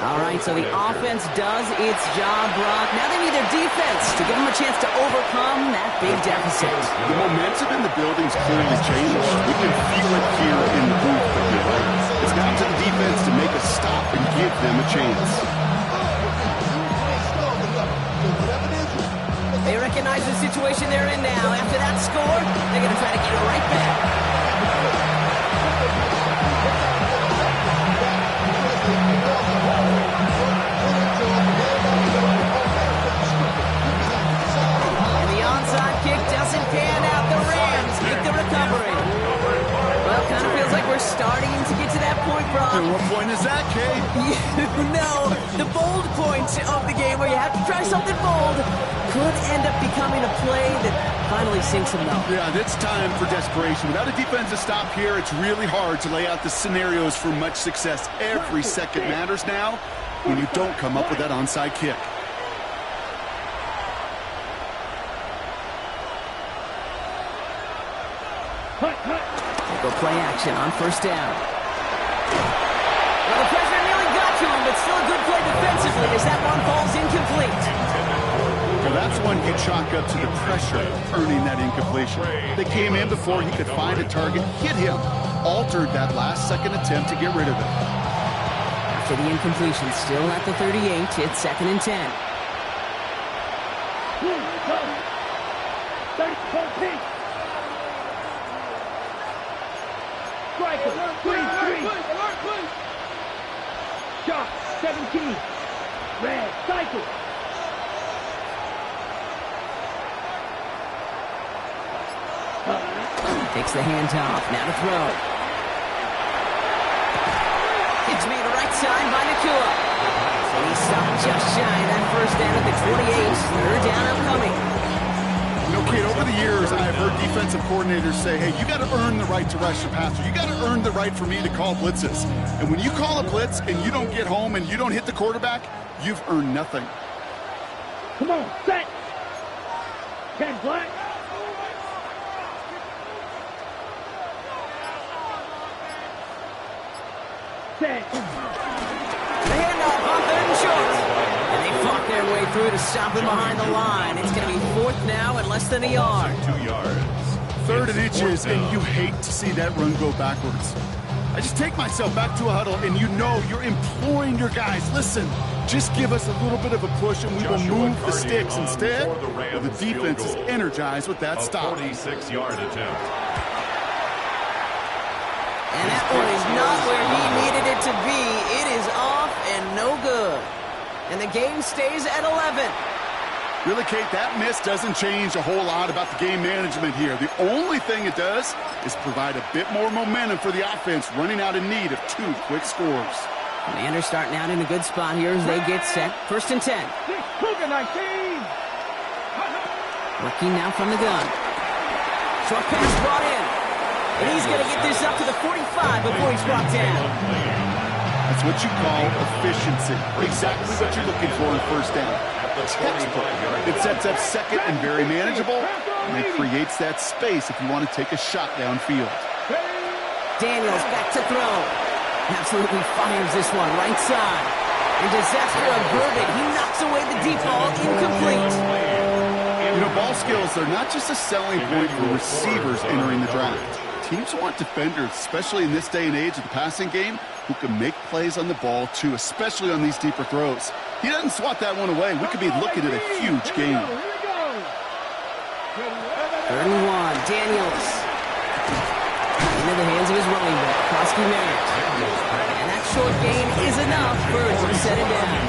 All right, so the offense does its job, Brock. Now they need their defense to give them a chance to overcome that big deficit. The momentum in the building's clearly changed. We can feel it here in the booth. It's down to the defense to make a stop and give them a chance. They recognize the situation they're in now. After that score, they're going to try to get it right back. And the onside kick doesn't pan out. The Rams make the recovery. Well, kind of feels like we're starting to get to that point, Brock. And what point is that, Kate? You know, the bold point of the game where you have to try something bold could end up becoming a play that finally sinks them though. Yeah, it's time for desperation. Without a defensive stop here, it's really hard to lay out the scenarios for much success. Every second matters now when you don't come up with that onside kick. They go play action on 1st down. Well, the pressure nearly got to him, but still a good play defensively as that one falls incomplete. Now that's one you chalk up to the pressure of earning that incompletion. They came in before he could find a target, hit him, altered that last-second attempt to get rid of it. After the incompletion, still at the 38, it's 2nd and 10. Striker, 3-3. Shot, 17. Red, cycle. Takes the handoff, now to throw. It's made right side by Nakua. And he stopped just shy of that first down at the 28. 3rd down upcoming. You know, Kate, over the years, I have heard defensive coordinators say, hey, you got to earn the right to rush the passer. You got to earn the right for me to call blitzes. And when you call a blitz and you don't get home and you don't hit the quarterback, you've earned nothing. Come on, set. Ken Black. Set. The handoff on 3rd and short. And they fought their way through to stop him behind the line. It's going to be 4th now at less than a yard. 2 yards. 3rd and inches, and you hate to see that run go backwards. I just take myself back to a huddle, and you know you're imploring your guys, listen, just give us a little bit of a push, and we will move the sticks instead. Well, the defense is energized with that stop. 46-yard attempt. And that one is not where he needed it to be. It is off and no good. And the game stays at 11. Really, Kate, that miss doesn't change a whole lot about the game management here. The only thing it does is provide a bit more momentum for the offense, running out in need of 2 quick scores. Commanders starting out in a good spot here as they get set. 1st and 10. Cougar 19. Working now from the gun. Short pass brought in. And he's going to get this up to the 45 before he's brought down. That's what you call efficiency. Exactly what you're looking for in 1st down. Textbook. It sets up 2nd and very manageable, and it creates that space if you want to take a shot downfield. Daniels back to throw. Absolutely fires this one, right side. And disaster averted. He knocks away the deep ball, incomplete. You know, ball skills, they're not just a selling point for receivers entering the draft. Teams want defenders, especially in this day and age of the passing game, who can make plays on the ball, too, especially on these deeper throws. He doesn't swat that one away. We could be looking at a huge game. 31, Daniels. Into the hands of his running back, Krosky Merritt. And that short gain is enough. Birds will set it down.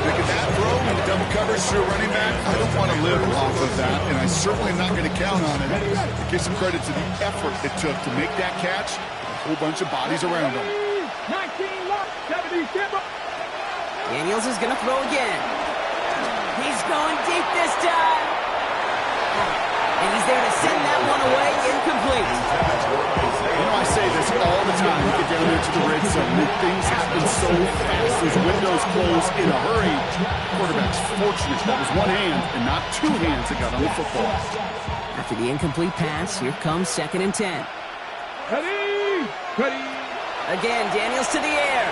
Look at that throw and double coverage to a running back. I don't want to live off of that, and I certainly am not going to count on it. Give some credit to the effort it took to make that catch. A whole bunch of bodies around him. 19 left, 77. Daniels is going to throw again. He's going deep this time. And he's there to send that one away, incomplete. You know, I say this all the time. You get down there to the red zone, and things happen so fast. Those windows close in a hurry. Quarterback's fortunate that was one hand and not two hands that got on the football. After the incomplete pass, here comes 2nd and 10. Ready? Ready? Again, Daniels to the air.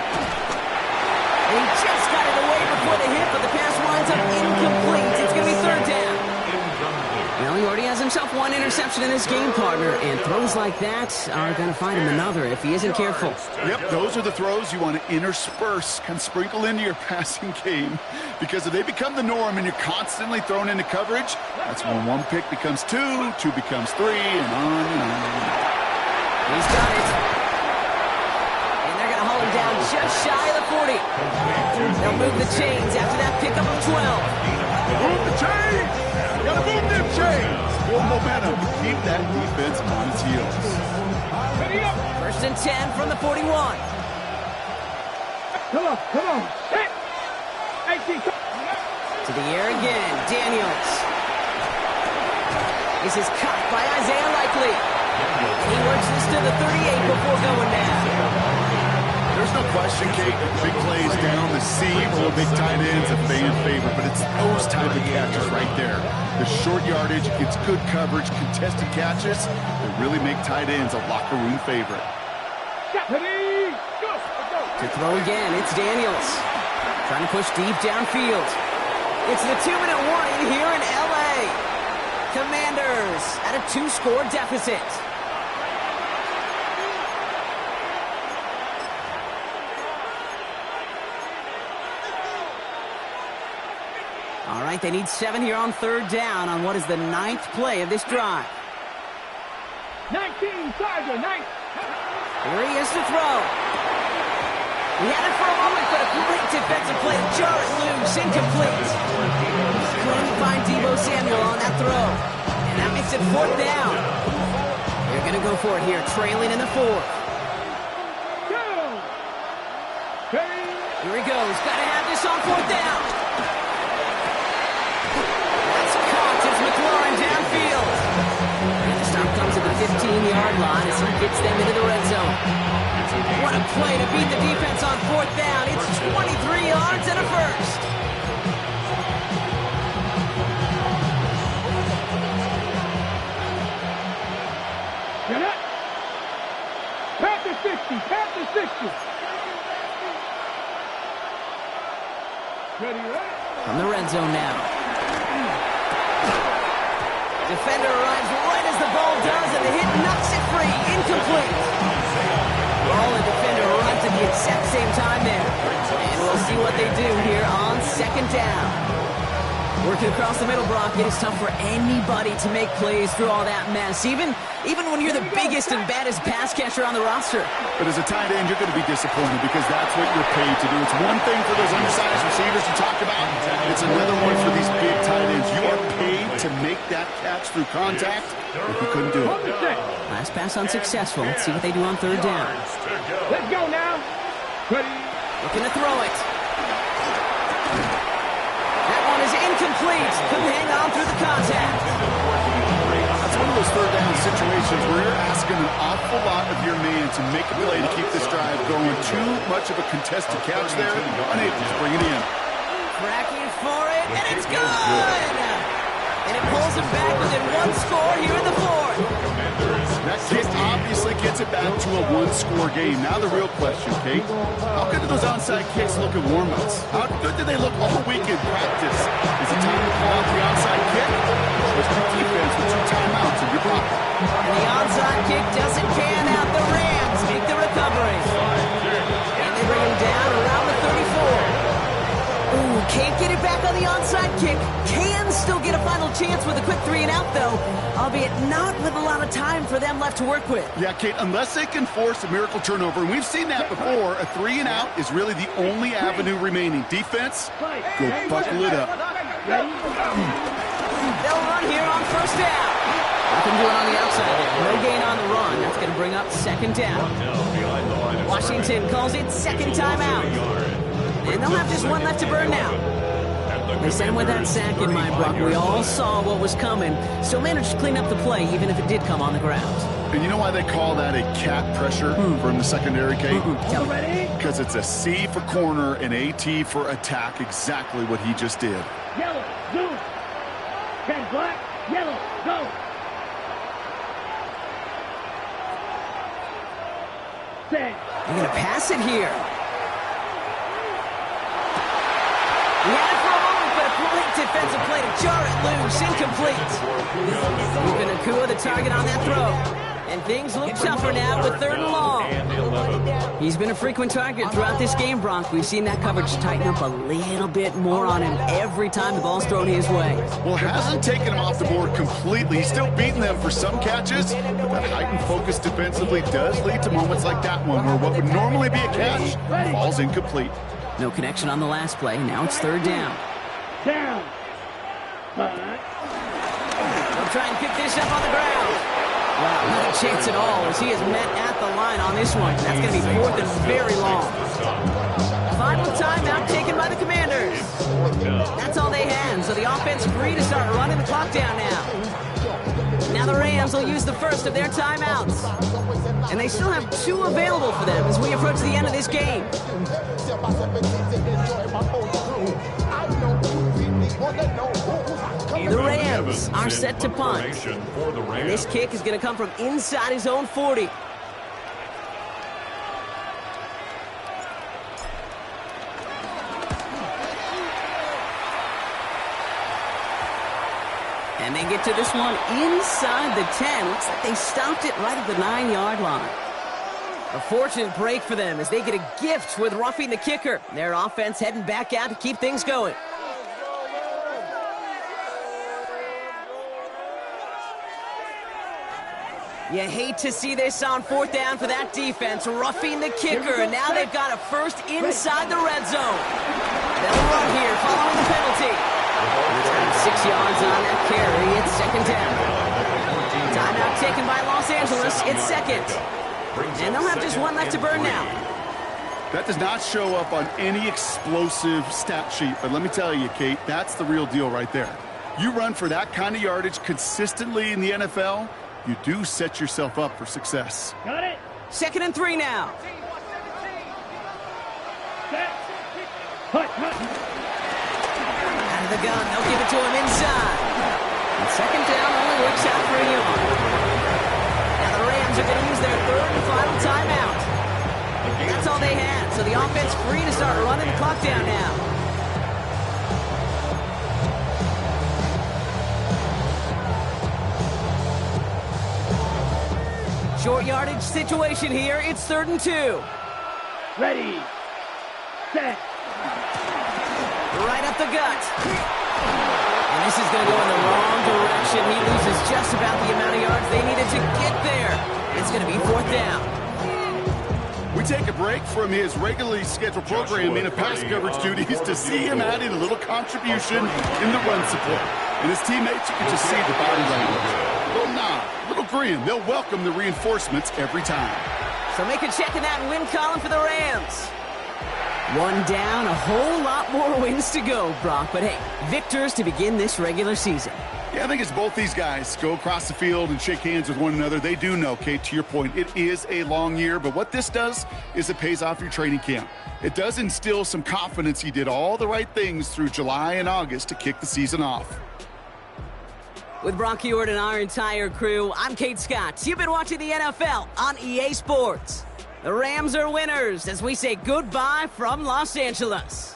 And he just got it away before the hit, but the pass winds up incomplete. It's going to be 3rd down. Well, he already has himself one interception in this game, partner, and throws like that are going to find him another if he isn't careful. Yep, those are the throws you want to intersperse, kind of sprinkle into your passing game, because if they become the norm and you're constantly thrown into coverage, that's when one pick becomes two becomes three, and on and on. He's got it. And they're going to haul him down just shy of the 40. They'll move the chains after that pickup of 12. Move the chains! Gotta move them chains! Build momentum. Keep that defense on its heels. 1st and 10 from the 41. Come on. Hit! 18. To the air again, Daniels. This is caught by Isaiah Likely. And he works this to the 38 before going down. There's no question, Kate, big plays down the seam or big tight ends a fan favorite, but it's those type of catches right there. The short yardage, it's good coverage, contested catches that really make tight ends a locker room favorite. Ready? Go! To throw again, it's Daniels. Trying to push deep downfield. It's the 2-minute warning here in L.A. Commanders at a 2-score deficit. All right, they need 7 here on 3rd down on what is the 9th play of this drive. 19, Tiger, 9. Here he is to throw. He had it for a moment, but a great defensive play to jar it loose, incomplete. Couldn't find Deebo Samuel on that throw. And that makes it 4th down. They're going to go for it here, trailing in the 4th. Go! Ready? Here he goes. Got to have this on 4th down. That's caught. It's McLaurin downfield. And the stop comes at the 15-yard line as he gets them into the red zone. What a play to beat the defense on 4th down. It's 23 yards and a first. Get it? Panther 60, Panther 60. Ready? From the red zone now. Defender arrives right as the ball does, and the hit knocks it free. Incomplete. Ball and defender arrives at the exact same time there. And we'll see what they do here on 2nd down. Working across the middle, Brock, it is tough for anybody to make plays through all that mess, even when you're the biggest and baddest pass catcher on the roster. But as a tight end, you're going to be disappointed because that's what you're paid to do. It's one thing for those undersized receivers you talked about. It's another one for these big tight ends. You are paid to make that catch through contact, but you couldn't do it. Last pass unsuccessful. Let's see what they do on 3rd down. Let's go now. Ready? Looking to throw it. That one is incomplete. Couldn't hang on through the contact. That's one of those 3rd down situations where you're asking an awful lot of your man to make a play to keep this drive going. Too much of a contested catch there. Unable to bring it in. Cracking for it, and it's good! And it pulls him back within 1 score here in the 4th. That kick obviously gets it back to a one-score game. Now the real question, Kate, how good do those onside kicks look in warm-ups? How good do they look all week in practice? Is it time to call out the onside kick? There's good defense with 2 timeouts in your pocket. And the onside kick doesn't pan out. The Rams make the recovery. And they bring him down around the 34. Ooh, can't get it back on the onside kick. Can still get a final chance with a quick 3-and-out, though, albeit not with a lot of time for them left to work with. Yeah, Kate, unless they can force a miracle turnover, and we've seen that before, a 3-and-out is really the only avenue remaining. Defense, go buckle it up. They'll run here on first down. Nothing doing on the outside there. No gain on the run. That's going to bring up second down. Washington calls it second timeout. And they'll have just one left to burn now. They sent him with that sack in mind, Brock. We all saw what was coming, so managed to clean up the play, even if it did come on the ground. And you know why they call that a cat pressure from the secondary, Kate? Tell me. Because it's a C for corner and a T for attack, exactly what he just did. Yellow, zoom. 10 black, yellow, go. Set. They're going to pass it here. He had it for a moment, but a great defensive play to jar it loose. Incomplete. Luka Nacua, the target on that throw. And things look tougher now with 3rd and long. He's been a frequent target throughout this game, Bronk. We've seen that coverage tighten up a little bit more on him every time the ball's thrown his way. Well, it hasn't taken him off the board completely. He's still beating them for some catches, but that heightened focus defensively does lead to moments like that one where what would normally be a catch falls incomplete. No connection on the last play. Now it's 3rd down. Down. They'll try and pick this up on the ground. Wow, not a chance at all as he is met at the line on this one. That's going to be 4th and very long. Final timeout taken by the Commanders. That's all they had, so the offense free to start running the clock down now. Now the Rams will use the first of their timeouts. And they still have 2 available for them as we approach the end of this game. The Rams are set to punt. And this kick is going to come from inside his own 40. And they get to this one inside the 10. Looks like they stopped it right at the 9-yard line. A fortunate break for them as they get a gift with roughing the kicker. Their offense heading back out to keep things going. You hate to see this on 4th down for that defense, roughing the kicker, and now they've got a first inside the red zone. They'll run here following the penalty. 6 yards on that carry. It's 2nd down. Timeout taken by Los Angeles. It's 2nd. And they'll have just one left to burn now. That does not show up on any explosive stat sheet, but let me tell you, Kate, that's the real deal right there. You run for that kind of yardage consistently in the NFL, you do set yourself up for success. Got it. 2nd and 3 now. Set. Hut, hut. Out of the gun, they'll give it to him inside. And 2nd down only works out for a yard. Now the Rams are going to use their 3rd and final timeout. That's all they had, so the offense free to start running the clock down now. Short yardage situation here. It's 3rd and 2. Ready. Set. Right up the gut. And this is going to go in the wrong direction. He loses just about the amount of yards they needed to get there. It's going to be 4th down. We take a break from his regularly scheduled programming of pass coverage duties to see him adding a little contribution in the run support. And his teammates, you can just see the body language. Little nod, little grin. They'll welcome the reinforcements every time. So make a check in that win column for the Rams. 1 down, a whole lot more wins to go, Brock. But hey, victors to begin this regular season. Yeah, I think as both these guys go across the field and shake hands with one another, they do know, Kate, to your point, it is a long year. But what this does is it pays off your training camp. It does instill some confidence he did all the right things through July and August to kick the season off. With Brock Huard and our entire crew, I'm Kate Scott. You've been watching the NFL on EA Sports. The Rams are winners as we say goodbye from Los Angeles.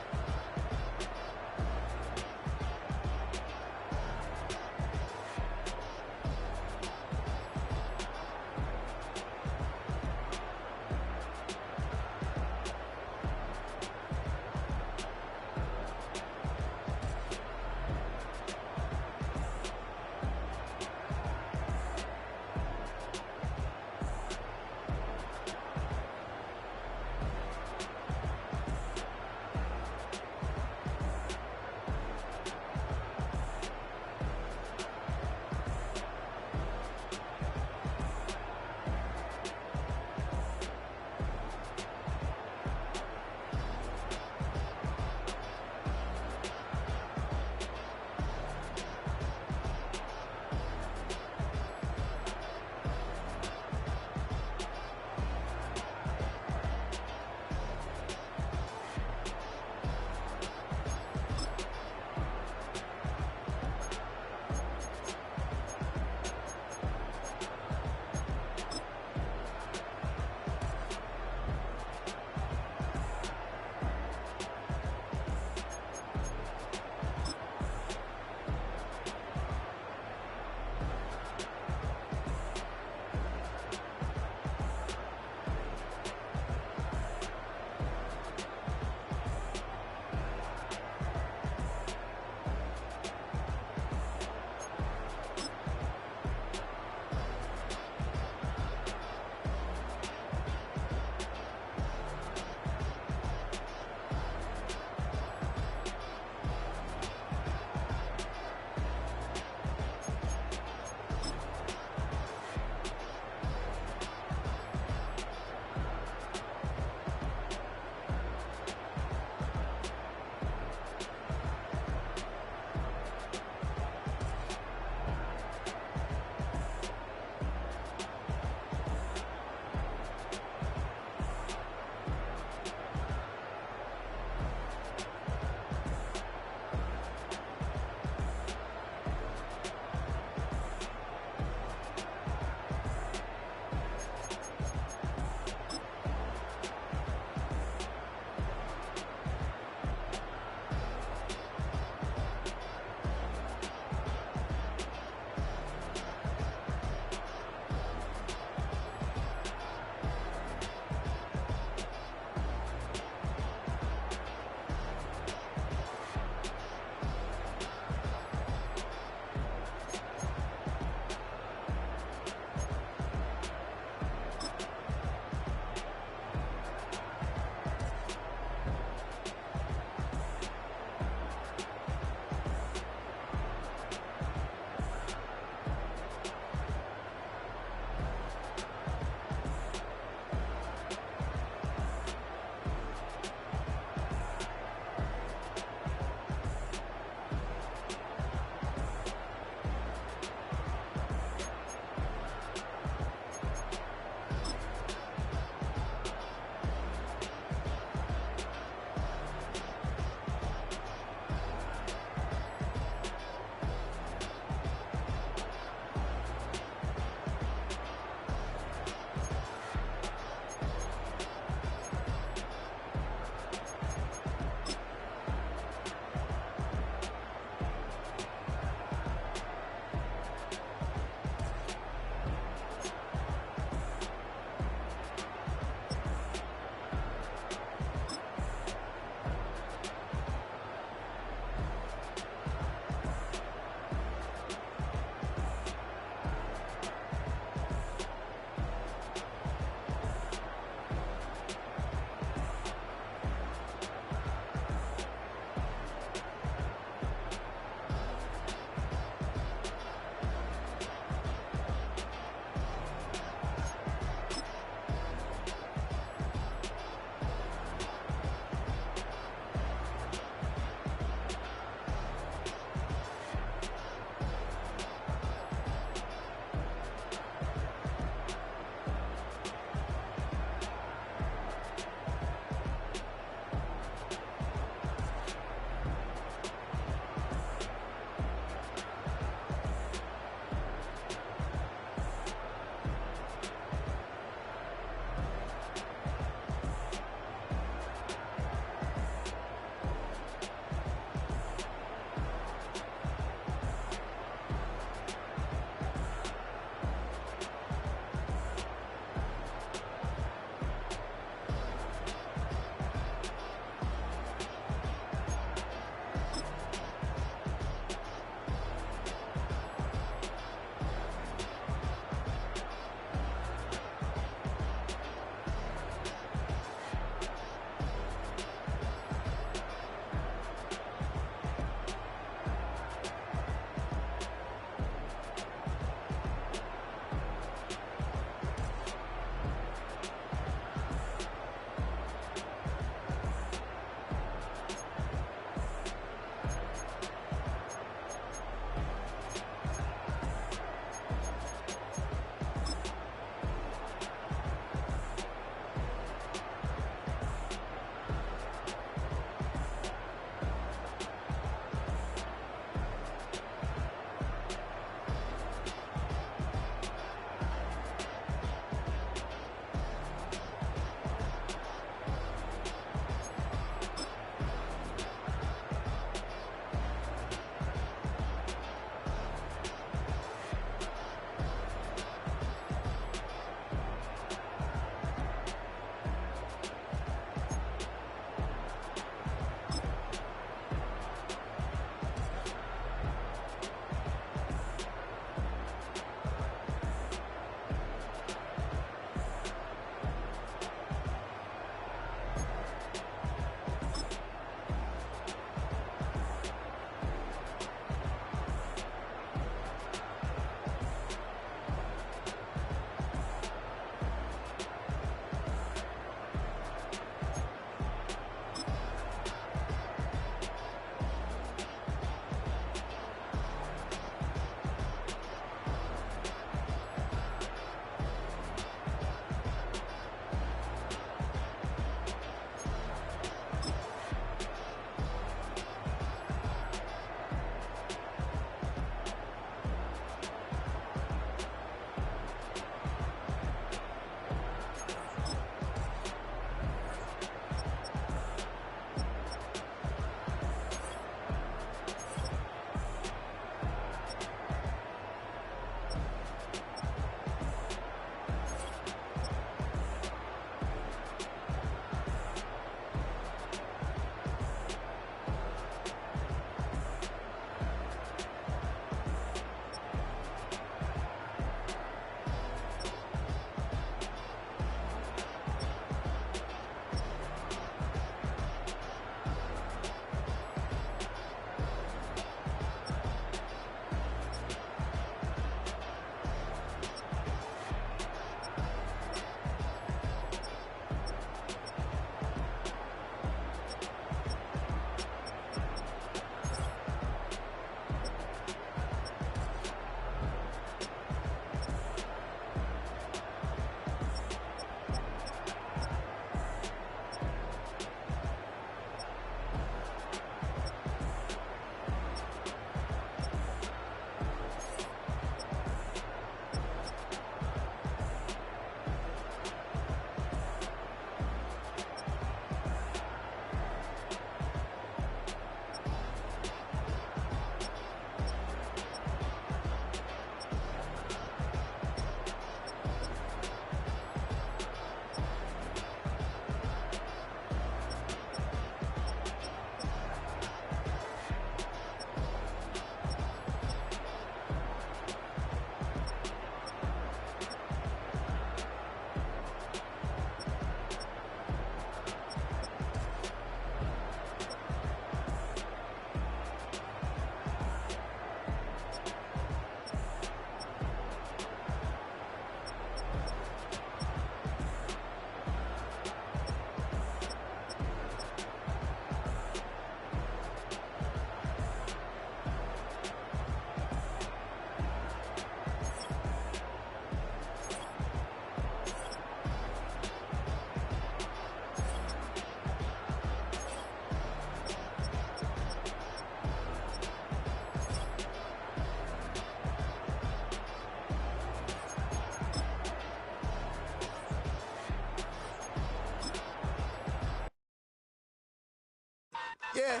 Yeah,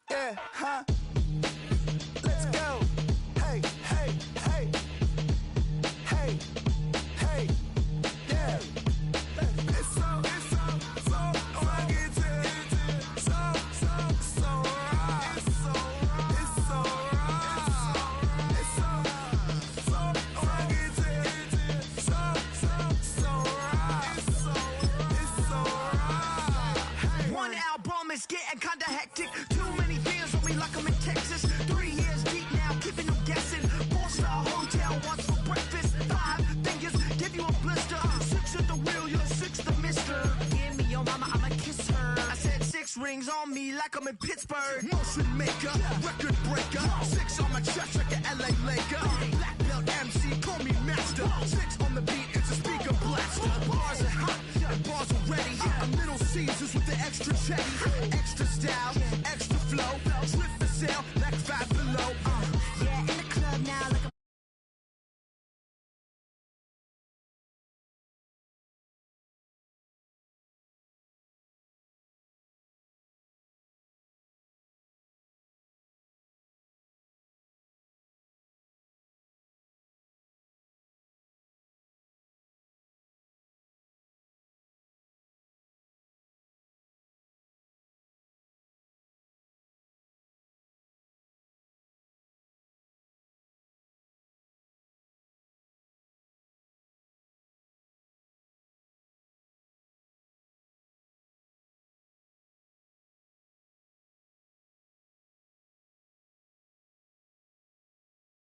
yeah, huh? Let's go. Hey, hey, hey. Hey, hey, yeah. It's so rugged. So raw. It's so raw. It's so raw. It's so rugged. So raw. It's so raw. One album is getting kinda hectic. Too many fans on me like I'm in Texas. 3 years deep now, keeping them guessing. 4-star hotel once for breakfast. 5 fingers give you a blister. 6 at the wheel, you're 6 the mister. Give me your mama, I'ma kiss her. I said 6 rings on me like I'm in Pittsburgh. Motion maker, record breaker. 6 on my chest like an LA Laker. Black belt MC, call me master. 6